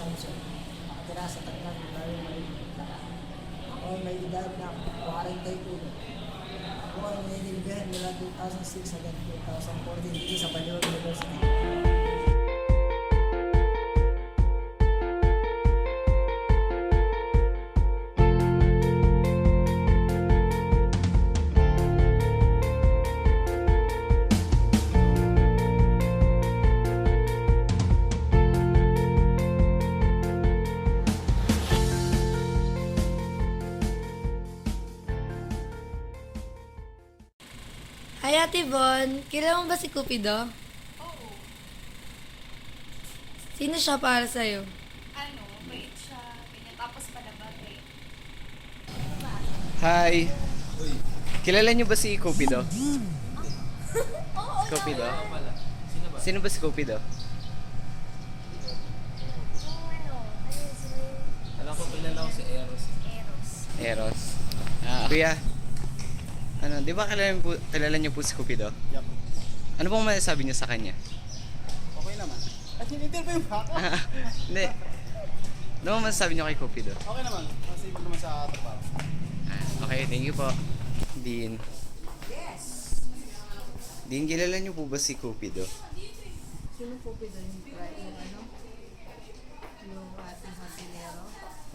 Samson. Nakatira sa Tacloban, Barrio Maynila. Ako ay may edad na 41. Ako ay nililigahan mula 2006 hanggang 2014 dito sa Baliwag University. Hi Ate Von, kilala mo ba si Cupido? Oo. Sino siya para sa'yo? Bait siya. Ganyan. Tapos palabate. Hi! Kilala niyo ba si Cupido? Oo, Cupido? Sino ba si Cupido? Alam ko kilala ko si Eros. Eros. Kuya, di ba kilala niyo po si Cupido? Yup. Ano pong masasabi niyo sa kanya? Okay naman. At in-interview mo ako. Hindi. Ano pong masasabi niyo kay Cupido? Okay naman. Masay ko naman sa trabaho. Okay, thank you po. Dean. Dean, kilala niyo po ba si Cupido? Sino po ba yung yung ating hasinero?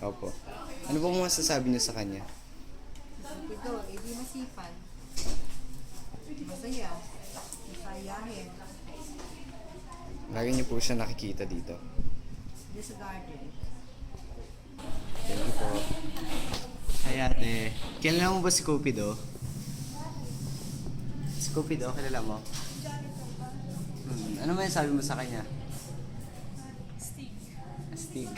Opo. Ano pong masasabi niyo sa kanya? Ito, hindi masipag. Masaya. Masayahin. Lagi niyo po siya nakikita dito. Dito sa garden. Thank you po. Hi ate. Kilala mo ba si Cupido? Si Cupido, kilala mo? Ano man sabi mo sa kanya? Stig. Astig.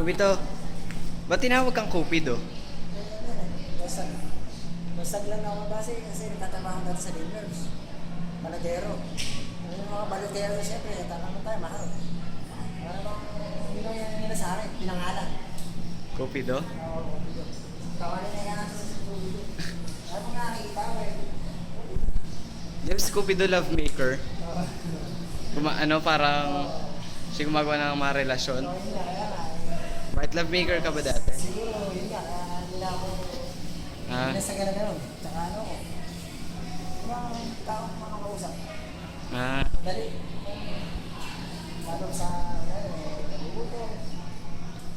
Cupido, ba't tinawag kang Cupido? Basag lang ako kasi nagtatrabaho natin sa Linders. Baladero. Yung mga baladero siyempre, tanong tayo, mahal. Para bang, yun ang yung nila sa akin, pinangalan. Cupido? Oo, kawalan na yan sa Cupido. Ano nga nakikita ko eh. Di ba si Cupido lovemaker? Parang siya gumagawa ng mga relasyon. So, yun nga, kaya nga. Bakit lovemaker ka ba dati? Siguro, yun nga, kaya nila ako nasa gano'n. Tsaka ano ko. Yung taong mga kausap. Dali. Lalo sa, nabubuto.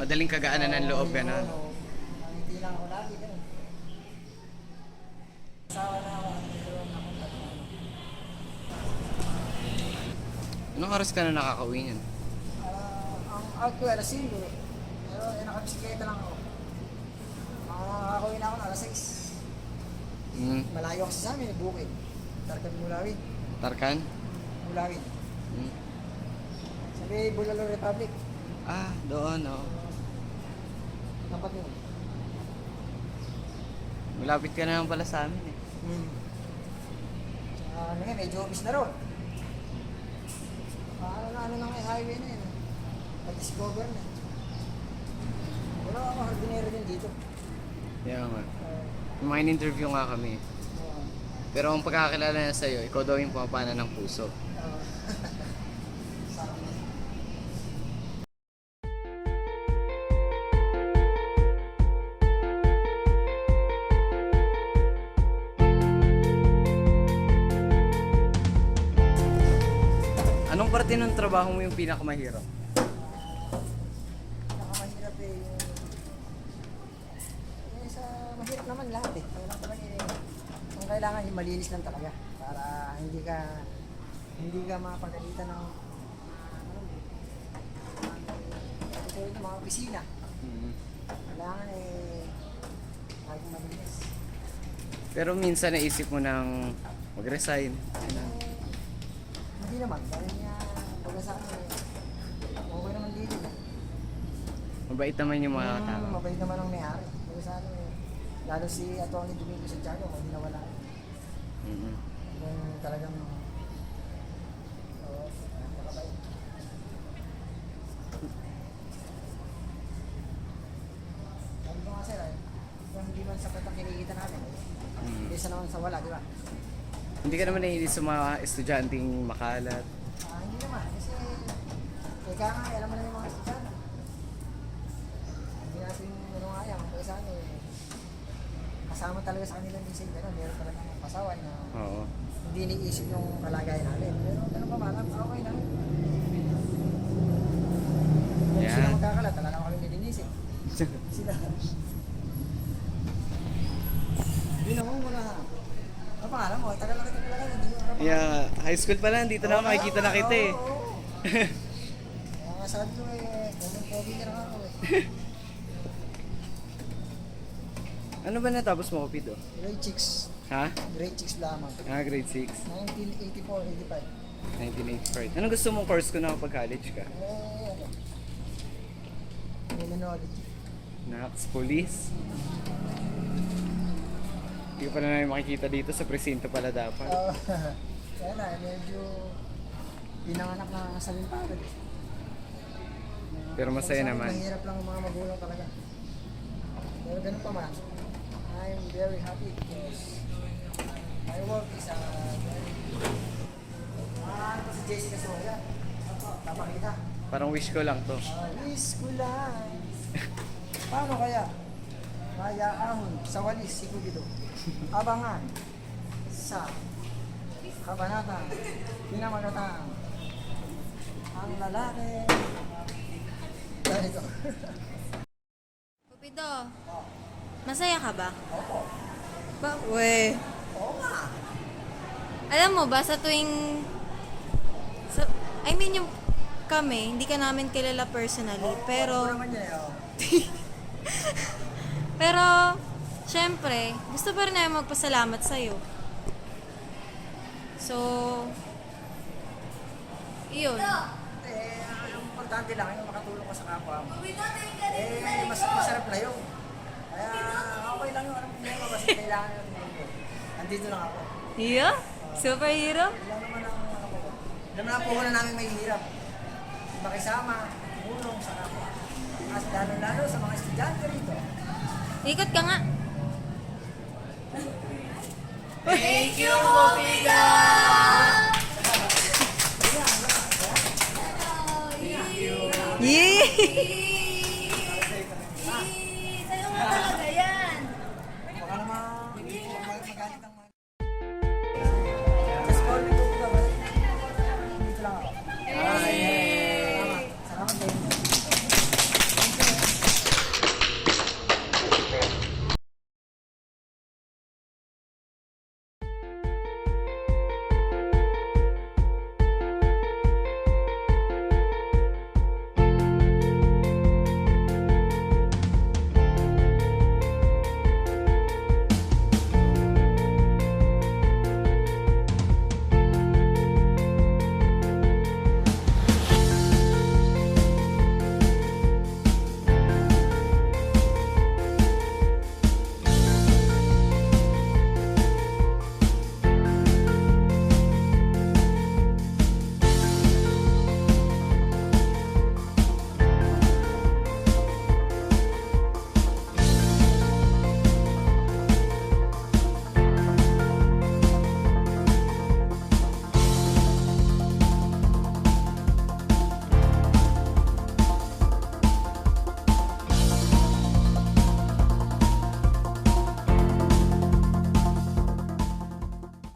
Madaling kagaanan ng loob, gano'n. Hindi lang ako lagi, gano'n. Asawa na ako, nagkaroon ako tatlong ano. Anong oras ka na nakakauwi niyan? Ang out ko, alas 5. Pero nakabisikleta lang ako. Nakakawin na ako na alas 6. Malayo kasi sa amin, bukid. Tarkan Mulawin. Tarkan? Mulawin. Mm. Sabi, Bulalo Republic. Doon, oh. Tapat yun. Malapit ka na lang pala sa amin eh. Tsaka ano nga, medyo office na ron. Ano na nga yung highway na yun. Pag-discover na. Wala ako hardinero din dito. Kaya nga. May interview nga kami. Pero ang pagkakakilala niya sa'yo, ikaw daw yung pumapana ng puso. Sarap na. Anong parte ng trabaho mo yung pinakamahirap? Nakamahirap eh yung sa mahirap naman lahat eh. Wala talaga ang kailangan yung malinis lang talaga para hindi ka mapagalitan ng ito yung mga opisina. Kailangan laging malinis. Pero minsan naisip mo nang mag-resign. Ano? Hindi naman, dahil nga, baga sa akin, okay naman dito. Mabait naman yung mga tao. Mabait naman ang may-ari. Baga sa akin, lalo si Atty. Domingo Santiago, hindi na wala. Mhm. Yung talagang, nakabait. Sabi ko nga sir, yung hindi man sapat ang kinikita natin, kaysa naman sa wala, di ba? Hindi ka naman nahilig sa mga estudyanteng makalat. Hindi naman, kasi ika nga, alam mo na yung mga estudyante. Hindi natin ano nga yan, kaya sa akin, kasama talaga sa kanilang isip, gano'n, meron talaga ng pasawan na Oo. hindi iniisip yung kalagayan namin. Pero ano pa man, okay lang. Kung Yan. sila magkakalat, talaga kami nilinisip. Sila. Hindi naman muna. Ano pangalan mo? Tagal na kita talaga, hindi mo alam. Yeah, high school pa lang, dito na ako makikita na kita eh. Oo. Kaya nga sabi ko pogi ka na ako eh. Ano ba natapos mo, Cupido? Grade 6. Ha? Grade 6 lamang. Grade 6. 1984-85. 1985. Anong gusto mong course ko na pag-college ka? Ano? Criminology. Nax, police? Hindi ko pa na namin makikita dito sa presinto pala dapat. Kaya na, medyo pinanganak na sa limpagod. Pero masaya naman. Mahirap lang ang mga magulang talaga. Pero ganun pa man, I'm very happy because my work is ano si Jessica Soya? Napakita. Parang wish ko lang to. Wish ko lang. Paano kaya? Maya ahon sa walis si Cupido. Abangan sa kabanata pinamagatang ang lalaki. Ganito. Cupido, masaya ka ba? Opo. We. Oo nga. Alam mo ba, sa tuwing... I mean, yung kami, hindi ka namin kilala personally, Oo pero... naman yun eh. Oh. Pero, syempre, gusto pa rin namin magpasalamat sa'yo. So, iyon. Ang importante lang yung makatulong ka sa kapwa mo. Masarap na yun. Kaya okay lang yung anong problema kasi kailangan yung tulong. Nandito lang ako. Yeah? Superhero? Ilang naman ang ano ko. Alam na po ko na namin may hirap. Makisama, tumulong sa kapwa. At lalo-lalo sa mga estudyante rito. Ikot ka nga. Thank you, Cupido! Yee! Sa'yo nga talaga yan! Baka naman magalit ang mga... Just call me Cupido. Dito lang ako. Salamat din.